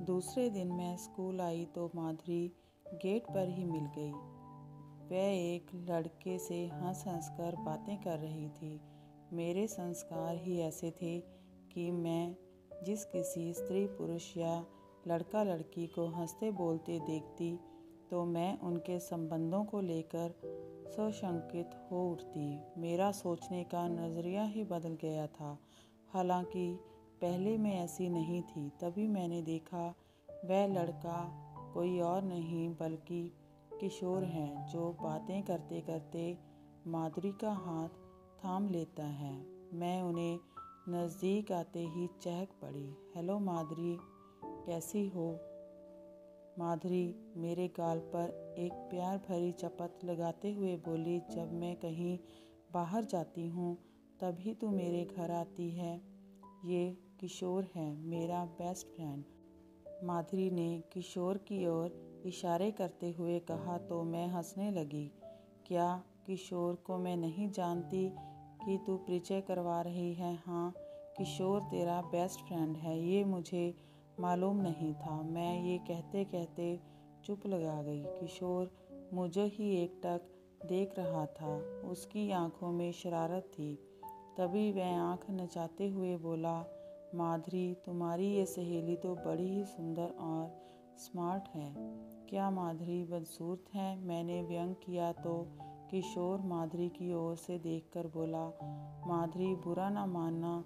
दूसरे दिन मैं स्कूल आई तो माधुरी गेट पर ही मिल गई। वह एक लड़के से हंस हंस कर बातें कर रही थी। मेरे संस्कार ही ऐसे थे कि मैं जिस किसी स्त्री पुरुष या लड़का लड़की को हंसते बोलते देखती तो मैं उनके संबंधों को लेकर सशंकित हो उठती। मेरा सोचने का नज़रिया ही बदल गया था। हालांकि पहले मैं ऐसी नहीं थी। तभी मैंने देखा वह लड़का कोई और नहीं बल्कि किशोर है, जो बातें करते करते माधुरी का हाथ थाम लेता है। मैं उन्हें नज़दीक आते ही चहक पड़ी। हेलो माधुरी, कैसी हो? माधुरी मेरे गाल पर एक प्यार भरी चपत लगाते हुए बोली, जब मैं कहीं बाहर जाती हूँ तभी तू मेरे घर आती है। ये किशोर है, मेरा बेस्ट फ्रेंड। माधुरी ने किशोर की ओर इशारे करते हुए कहा तो मैं हंसने लगी। क्या किशोर को मैं नहीं जानती कि तू परिचय करवा रही है? हाँ, किशोर तेरा बेस्ट फ्रेंड है, ये मुझे मालूम नहीं था। मैं ये कहते कहते चुप लगा गई। किशोर मुझे ही एकटक देख रहा था। उसकी आंखों में शरारत थी। तभी वह आंख नचाते हुए बोला, माधुरी तुम्हारी ये सहेली तो बड़ी ही सुंदर और स्मार्ट है। क्या माधुरी बदसूरत है? मैंने व्यंग किया तो किशोर माधुरी की ओर से देखकर बोला, माधुरी बुरा ना मानना,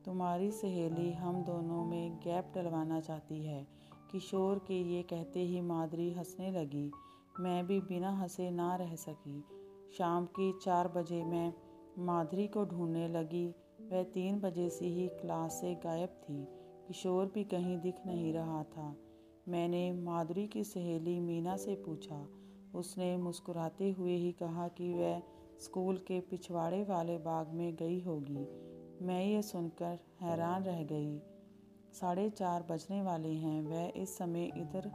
तुम्हारी सहेली हम दोनों में गैप डलवाना चाहती है। किशोर के ये कहते ही माधुरी हंसने लगी। मैं भी बिना हंसे ना रह सकी। शाम की 4 बजे मैं माधुरी को ढूंढने लगी। वह 3 बजे से ही क्लास से गायब थी। किशोर भी कहीं दिख नहीं रहा था। मैंने माधुरी की सहेली मीना से पूछा। उसने मुस्कुराते हुए ही कहा कि वह स्कूल के पिछवाड़े वाले बाग में गई होगी। मैं ये सुनकर हैरान रह गई। 4:30 बजने वाले हैं। वह इस समय इधर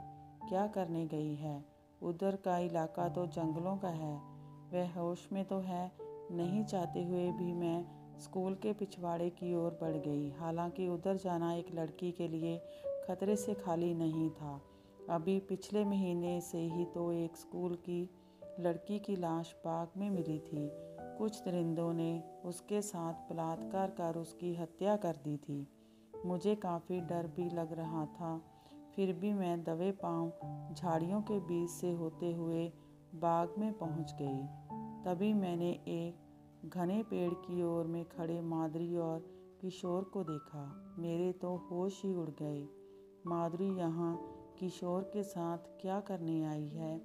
क्या करने गई है? उधर का इलाका तो जंगलों का है। वह होश में तो है। नहीं चाहते हुए भी मैं स्कूल के पिछवाड़े की ओर बढ़ गई। हालांकि उधर जाना एक लड़की के लिए खतरे से खाली नहीं था। अभी पिछले महीने से ही तो एक स्कूल की लड़की की लाश बाग में मिली थी। कुछ दरिंदों ने उसके साथ बलात्कार कर उसकी हत्या कर दी थी। मुझे काफ़ी डर भी लग रहा था। फिर भी मैं दबे पांव झाड़ियों के बीच से होते हुए बाग में पहुंच गई। तभी मैंने एक घने पेड़ की ओर में खड़े माधुरी और किशोर को देखा। मेरे तो होश ही उड़ गए। माधुरी यहाँ किशोर के साथ क्या करने आई है?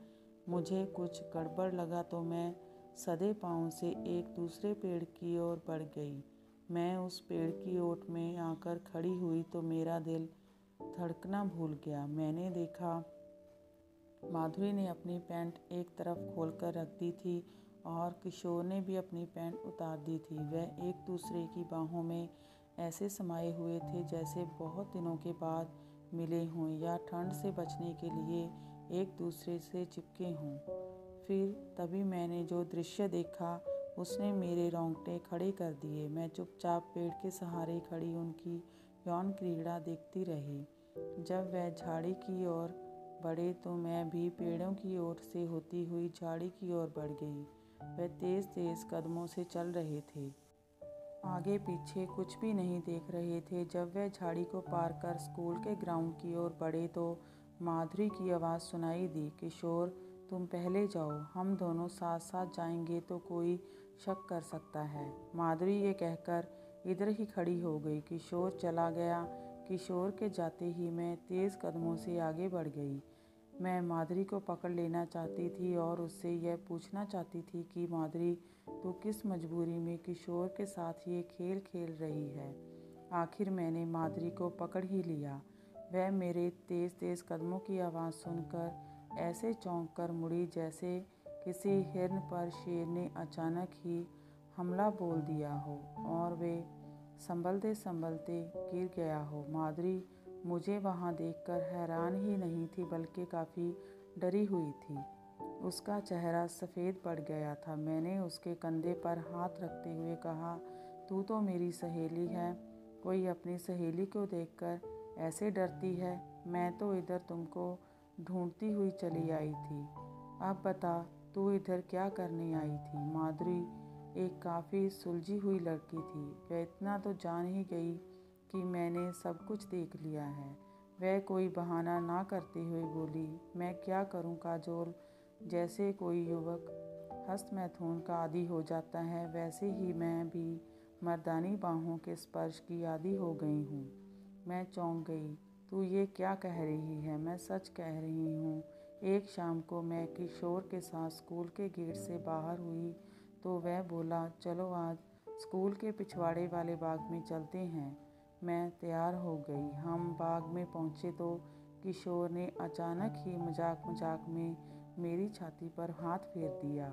मुझे कुछ गड़बड़ लगा तो मैं सधे पांव से एक दूसरे पेड़ की ओर बढ़ गई। मैं उस पेड़ की ओट में आकर खड़ी हुई तो मेरा दिल धड़कना भूल गया। मैंने देखा माधुरी ने अपनी पैंट एक तरफ खोलकर रख दी थी और किशोर ने भी अपनी पैंट उतार दी थी। वह एक दूसरे की बाहों में ऐसे समाये हुए थे जैसे बहुत दिनों के बाद मिले हों या ठंड से बचने के लिए एक दूसरे से चिपके हों। फिर तभी मैंने जो दृश्य देखा उसने मेरे रोंगटे खड़े कर दिए। मैं चुपचाप पेड़ के सहारे खड़ी उनकी यौन क्रीड़ा देखती रही। जब वह झाड़ी की ओर बढ़े तो मैं भी पेड़ों की ओर से होती हुई झाड़ी की ओर बढ़ गई। वह तेज तेज कदमों से चल रहे थे। आगे पीछे कुछ भी नहीं देख रहे थे। जब वह झाड़ी को पार कर स्कूल के ग्राउंड की ओर बढ़े तो माधुरी की आवाज़ सुनाई दी, किशोर तुम पहले जाओ, हम दोनों साथ साथ जाएंगे तो कोई शक कर सकता है। माधुरी ये कहकर इधर ही खड़ी हो गई। किशोर चला गया। किशोर के जाते ही मैं तेज़ कदमों से आगे बढ़ गई। मैं माधुरी को पकड़ लेना चाहती थी और उससे यह पूछना चाहती थी कि माधुरी तो किस मजबूरी में किशोर के साथ ये खेल खेल रही है। आखिर मैंने माधुरी को पकड़ ही लिया। वह मेरे तेज़ तेज़ कदमों की आवाज़ सुनकर ऐसे चौंक कर मुड़ी जैसे किसी हिरन पर शेर ने अचानक ही हमला बोल दिया हो और वे संभलते संभलते गिर गया हो। माधुरी मुझे वहाँ देखकर हैरान ही नहीं थी बल्कि काफ़ी डरी हुई थी। उसका चेहरा सफ़ेद पड़ गया था। मैंने उसके कंधे पर हाथ रखते हुए कहा, तू तो मेरी सहेली है। कोई अपनी सहेली को देखकर ऐसे डरती है? मैं तो इधर तुमको ढूंढती हुई चली आई थी। अब बता, तू इधर क्या करने आई थी? माधुरी एक काफ़ी सुलझी हुई लड़की थी। वह इतना तो जान ही गई कि मैंने सब कुछ देख लिया है। वह कोई बहाना ना करते हुए बोली, मैं क्या करूं काजोल? जैसे कोई युवक हस्तमैथुन का आदी हो जाता है, वैसे ही मैं भी मर्दानी बाहों के स्पर्श की आदी हो गई हूँ। मैं चौंक गई। तू ये क्या कह रही है? मैं सच कह रही हूँ। एक शाम को मैं किशोर के साथ स्कूल के गेट से बाहर हुई तो वह बोला, चलो आज स्कूल के पिछवाड़े वाले बाग में चलते हैं। मैं तैयार हो गई। हम बाग में पहुँचे तो किशोर ने अचानक ही मजाक मजाक में मेरी छाती पर हाथ फेर दिया।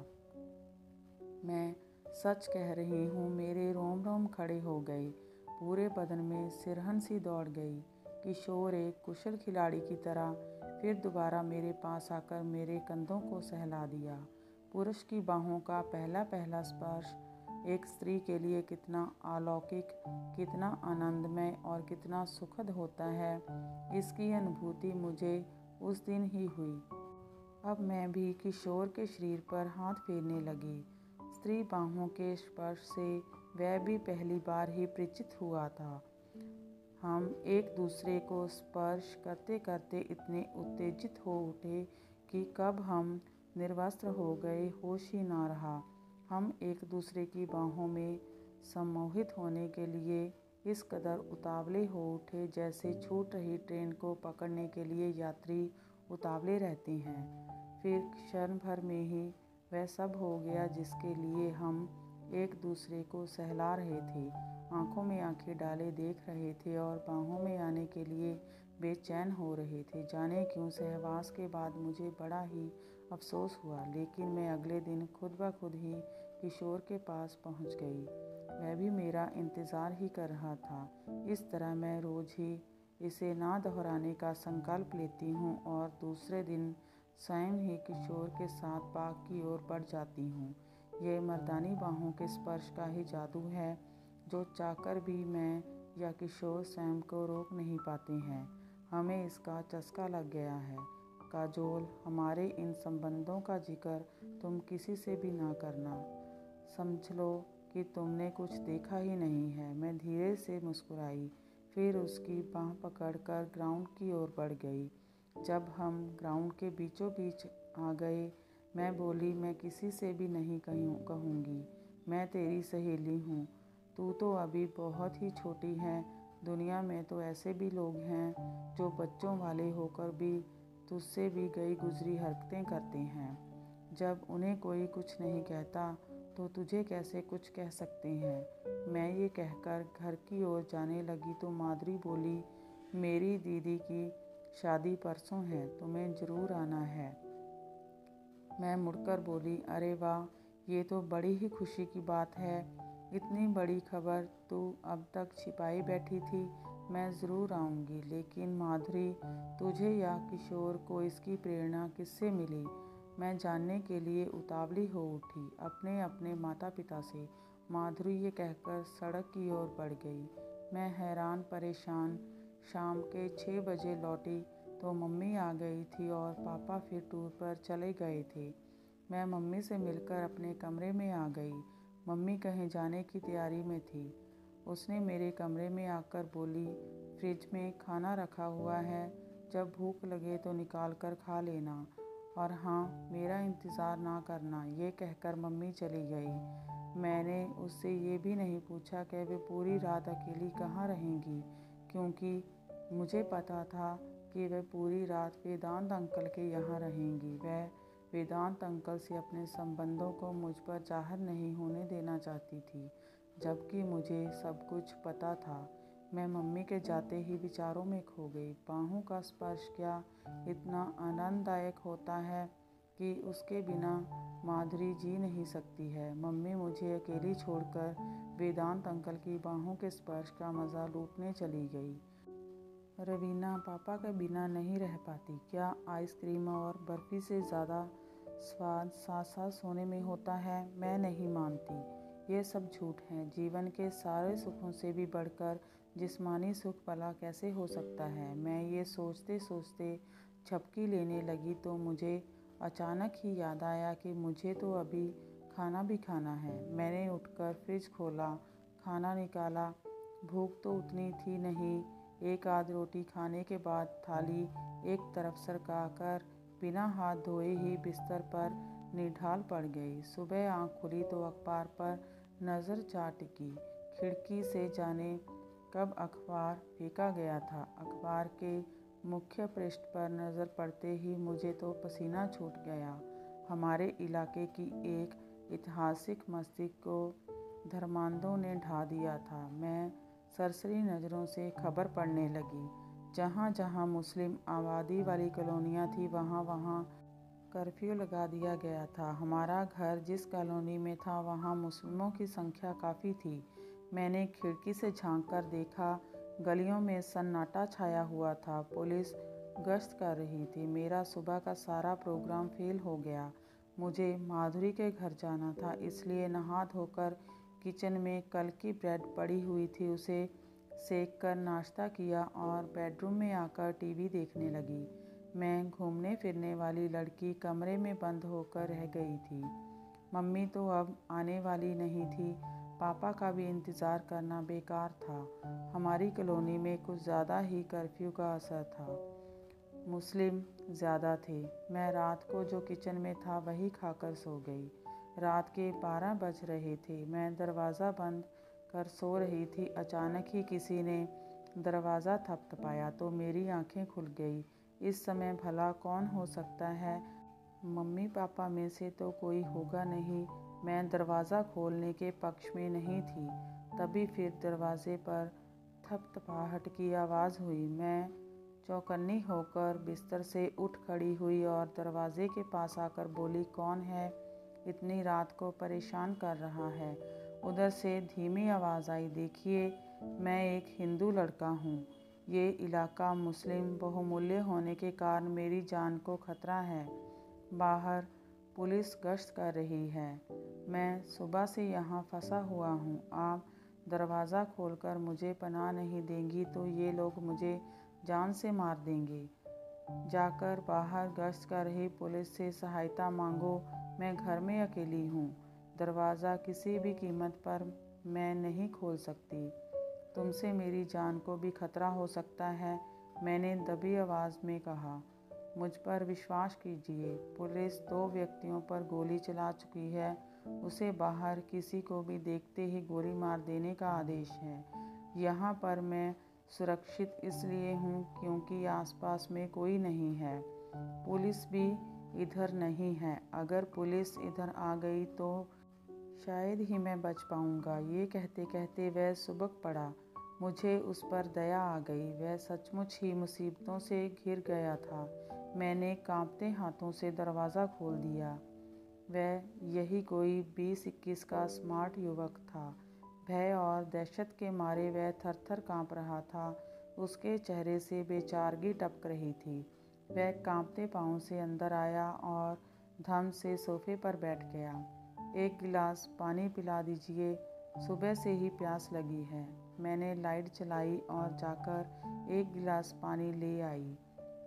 मैं सच कह रही हूँ, मेरे रोम रोम खड़े हो गए। पूरे बदन में सिरहन सी दौड़ गई। किशोर एक कुशल खिलाड़ी की तरह फिर दोबारा मेरे पास आकर मेरे कंधों को सहला दिया। पुरुष की बाहों का पहला पहला स्पर्श एक स्त्री के लिए कितना अलौकिक, कितना आनंदमय और कितना सुखद होता है, इसकी अनुभूति मुझे उस दिन ही हुई। अब मैं भी किशोर के शरीर पर हाथ फेरने लगी। स्त्री बाहों के स्पर्श से वह भी पहली बार ही परिचित हुआ था। हम एक दूसरे को स्पर्श करते करते इतने उत्तेजित हो उठे कि कब हम निर्वस्त्र हो गए होश ही ना रहा। हम एक दूसरे की बाहों में सम्मोहित होने के लिए इस कदर उतावले हो उठे जैसे छूट रही ट्रेन को पकड़ने के लिए यात्री उतावले रहते हैं। फिर क्षण भर में ही वह सब हो गया जिसके लिए हम एक दूसरे को सहला रहे थे, आंखों में आंखें डाले देख रहे थे और बाहों में आने के लिए बेचैन हो रहे थे। जाने क्यों सहवास के बाद मुझे बड़ा ही अफसोस हुआ, लेकिन मैं अगले दिन खुद ब खुद ही किशोर के पास पहुंच गई। वह भी मेरा इंतज़ार ही कर रहा था। इस तरह मैं रोज़ ही इसे ना दोहराने का संकल्प लेती हूँ और दूसरे दिन स्वयं ही किशोर के साथ बाग की ओर बढ़ जाती हूँ। यह मर्दानी बाहों के स्पर्श का ही जादू है जो चाहकर भी मैं या किशोर स्वयं को रोक नहीं पाते हैं। हमें इसका चस्का लग गया है। काजोल, हमारे इन संबंधों का जिक्र तुम किसी से भी ना करना। समझ लो कि तुमने कुछ देखा ही नहीं है। मैं धीरे से मुस्कुराई, फिर उसकी बाँह पकड़कर ग्राउंड की ओर बढ़ गई। जब हम ग्राउंड के बीचों बीच आ गए, मैं बोली, मैं किसी से भी नहीं कहूँगी मैं तेरी सहेली हूँ। तू तो अभी बहुत ही छोटी है। दुनिया में तो ऐसे भी लोग हैं जो बच्चों वाले होकर भी तुझसे भी गई गुजरी हरकतें करते हैं। जब उन्हें कोई कुछ नहीं कहता तो तुझे कैसे कुछ कह सकते हैं। मैं ये कहकर घर की ओर जाने लगी तो माधुरी बोली, मेरी दीदी की शादी परसों है, तुम्हें ज़रूर आना है। मैं मुड़कर बोली, अरे वाह, ये तो बड़ी ही खुशी की बात है। इतनी बड़ी खबर तू अब तक छिपाई बैठी थी। मैं ज़रूर आऊँगी। लेकिन माधुरी, तुझे या किशोर को इसकी प्रेरणा किससे मिली? मैं जानने के लिए उतावली हो उठी, अपने अपने माता पिता से। माधुरी ये कहकर सड़क की ओर बढ़ गई। मैं हैरान परेशान शाम के 6 बजे लौटी तो मम्मी आ गई थी और पापा फिर टूर पर चले गए थे। मैं मम्मी से मिलकर अपने कमरे में आ गई। मम्मी कहीं जाने की तैयारी में थी। उसने मेरे कमरे में आकर बोली, फ्रिज में खाना रखा हुआ है, जब भूख लगे तो निकाल कर खा लेना, और हाँ, मेरा इंतज़ार ना करना। ये कहकर मम्मी चली गई। मैंने उससे ये भी नहीं पूछा कि वे पूरी रात अकेली कहाँ रहेंगी, क्योंकि मुझे पता था कि वह पूरी रात वेदांत अंकल के यहाँ रहेंगी। वह वेदांत अंकल से अपने संबंधों को मुझ पर जाहिर नहीं होने देना चाहती थी, जबकि मुझे सब कुछ पता था। मैं मम्मी के जाते ही विचारों में खो गई। बाहों का स्पर्श क्या इतना आनंददायक होता है कि उसके बिना माधुरी जी नहीं सकती है। मम्मी मुझे अकेली छोड़कर वेदांत अंकल की बाहों के स्पर्श का मज़ा लूटने चली गई। रवीना पापा के बिना नहीं रह पाती। क्या आइसक्रीम और बर्फ़ी से ज़्यादा स्वाद साथ साथ सोने में होता है? मैं नहीं मानती। ये सब झूठ है। जीवन के सारे सुखों से भी बढ़कर जिस्मानी सुख भला कैसे हो सकता है। मैं ये सोचते सोचते झपकी लेने लगी तो मुझे अचानक ही याद आया कि मुझे तो अभी खाना भी खाना है। मैंने उठकर फ्रिज खोला, खाना निकाला। भूख तो उतनी थी नहीं। एक आध रोटी खाने के बाद थाली एक तरफ सरकाकर बिना हाथ धोए ही बिस्तर पर निढाल पड़ गई। सुबह आँख खुली तो अखबार पर नज़र जा टिकी। खिड़की से जाने कब अखबार फेंका गया था। अखबार के मुख्य पृष्ठ पर नज़र पड़ते ही मुझे तो पसीना छूट गया। हमारे इलाके की एक ऐतिहासिक मस्जिद को धर्मांधों ने ढा दिया था। मैं सरसरी नज़रों से खबर पढ़ने लगी। जहाँ जहाँ मुस्लिम आबादी वाली कॉलोनियाँ थी वहाँ वहाँ कर्फ्यू लगा दिया गया था। हमारा घर जिस कॉलोनी में था वहाँ मुस्लिमों की संख्या काफ़ी थी। मैंने खिड़की से झांककर देखा, गलियों में सन्नाटा छाया हुआ था। पुलिस गश्त कर रही थी। मेरा सुबह का सारा प्रोग्राम फेल हो गया। मुझे माधुरी के घर जाना था, इसलिए नहा धोकर किचन में कल की ब्रेड पड़ी हुई थी, उसे सेक कर नाश्ता किया और बेडरूम में आकर टीवी देखने लगी। मैं घूमने फिरने वाली लड़की कमरे में बंद होकर रह गई थी। मम्मी तो अब आने वाली नहीं थी। पापा का भी इंतज़ार करना बेकार था। हमारी कॉलोनी में कुछ ज़्यादा ही कर्फ्यू का असर था। मुस्लिम ज़्यादा थे। मैं रात को जो किचन में था वही खाकर सो गई। रात के 12 बज रहे थे। मैं दरवाज़ा बंद कर सो रही थी। अचानक ही किसी ने दरवाज़ा थपथपाया तो मेरी आंखें खुल गई। इस समय भला कौन हो सकता है? मम्मी पापा में से तो कोई होगा नहीं। मैं दरवाज़ा खोलने के पक्ष में नहीं थी। तभी फिर दरवाजे पर थपथपाहट की आवाज़ हुई। मैं चौकन्नी होकर बिस्तर से उठ खड़ी हुई और दरवाजे के पास आकर बोली, कौन है इतनी रात को परेशान कर रहा है? उधर से धीमी आवाज़ आई, देखिए मैं एक हिंदू लड़का हूँ। ये इलाका मुस्लिम बहुमूल्य होने के कारण मेरी जान को खतरा है। बाहर पुलिस गश्त कर रही है। मैं सुबह से यहाँ फंसा हुआ हूँ। आप दरवाज़ा खोलकर मुझे पनाह नहीं देंगी तो ये लोग मुझे जान से मार देंगे। जाकर बाहर गश्त कर रही पुलिस से सहायता मांगो। मैं घर में अकेली हूँ। दरवाज़ा किसी भी कीमत पर मैं नहीं खोल सकती। तुमसे मेरी जान को भी खतरा हो सकता है, मैंने दबी आवाज़ में कहा। मुझ पर विश्वास कीजिए, पुलिस 2 व्यक्तियों पर गोली चला चुकी है। उसे बाहर किसी को भी देखते ही गोली मार देने का आदेश है। यहाँ पर मैं सुरक्षित इसलिए हूँ क्योंकि आसपास में कोई नहीं है। पुलिस भी इधर नहीं है। अगर पुलिस इधर आ गई तो शायद ही मैं बच पाऊँगा। ये कहते कहते वह सुबक पड़ा। मुझे उस पर दया आ गई। वह सचमुच ही मुसीबतों से घिर गया था। मैंने कांपते हाथों से दरवाज़ा खोल दिया। वह यही कोई 20-21 का स्मार्ट युवक था। भय और दहशत के मारे वह थर-थर काँप रहा था। उसके चेहरे से बेचारगी टपक रही थी। वह कांपते पाँव से अंदर आया और धम से सोफे पर बैठ गया। एक गिलास पानी पिला दीजिए, सुबह से ही प्यास लगी है। मैंने लाइट जलाई और जाकर एक गिलास पानी ले आई।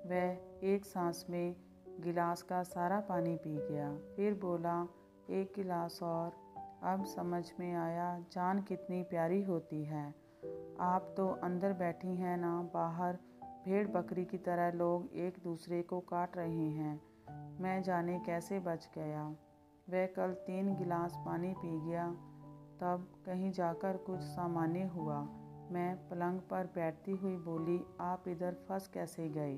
वह एक सांस में गिलास का सारा पानी पी गया। फिर बोला, एक गिलास और। अब समझ में आया जान कितनी प्यारी होती है। आप तो अंदर बैठी हैं ना, बाहर भेड़ बकरी की तरह लोग एक दूसरे को काट रहे हैं। मैं जाने कैसे बच गया। वह कल 3 गिलास पानी पी गया, तब कहीं जाकर कुछ सामान्य हुआ। मैं पलंग पर बैठती हुई बोली, आप इधर फंस कैसे गए?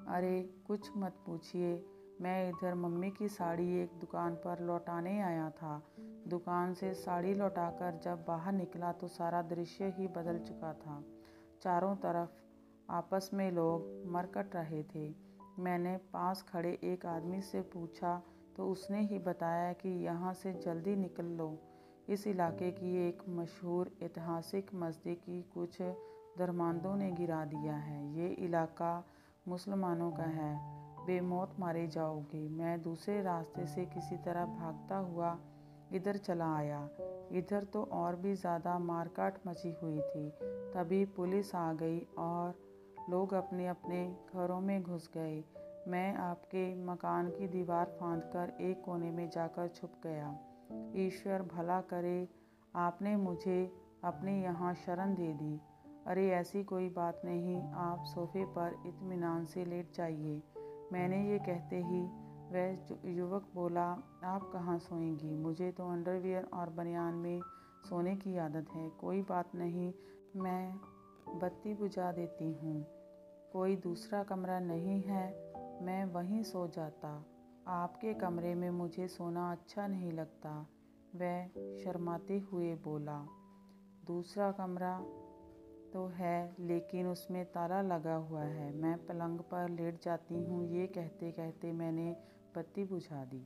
अरे कुछ मत पूछिए, मैं इधर मम्मी की साड़ी एक दुकान पर लौटाने आया था। दुकान से साड़ी लौटाकर जब बाहर निकला तो सारा दृश्य ही बदल चुका था। चारों तरफ आपस में लोग मरकट रहे थे। मैंने पास खड़े एक आदमी से पूछा तो उसने ही बताया कि यहाँ से जल्दी निकल लो। इस इलाके की एक मशहूर ऐतिहासिक मस्जिद की कुछ धर्मांधों ने गिरा दिया है। ये इलाका मुसलमानों का है, बेमौत मारे जाओगे। मैं दूसरे रास्ते से किसी तरह भागता हुआ इधर चला आया। इधर तो और भी ज़्यादा मारकाट मची हुई थी। तभी पुलिस आ गई और लोग अपने अपने घरों में घुस गए। मैं आपके मकान की दीवार फांदकर एक कोने में जाकर छुप गया। ईश्वर भला करे, आपने मुझे अपने यहाँ शरण दे दी। अरे ऐसी कोई बात नहीं, आप सोफे पर इत्मीनान से लेट जाइए। मैंने ये कहते ही वह युवक बोला, आप कहाँ सोएंगी? मुझे तो अंडरवियर और बनियान में सोने की आदत है। कोई बात नहीं, मैं बत्ती बुझा देती हूँ। कोई दूसरा कमरा नहीं है, मैं वहीं सो जाता। आपके कमरे में मुझे सोना अच्छा नहीं लगता। वह शर्माते हुए बोला, दूसरा कमरा तो है लेकिन उसमें ताला लगा हुआ है। मैं पलंग पर लेट जाती हूँ। ये कहते कहते मैंने बत्ती बुझा दी।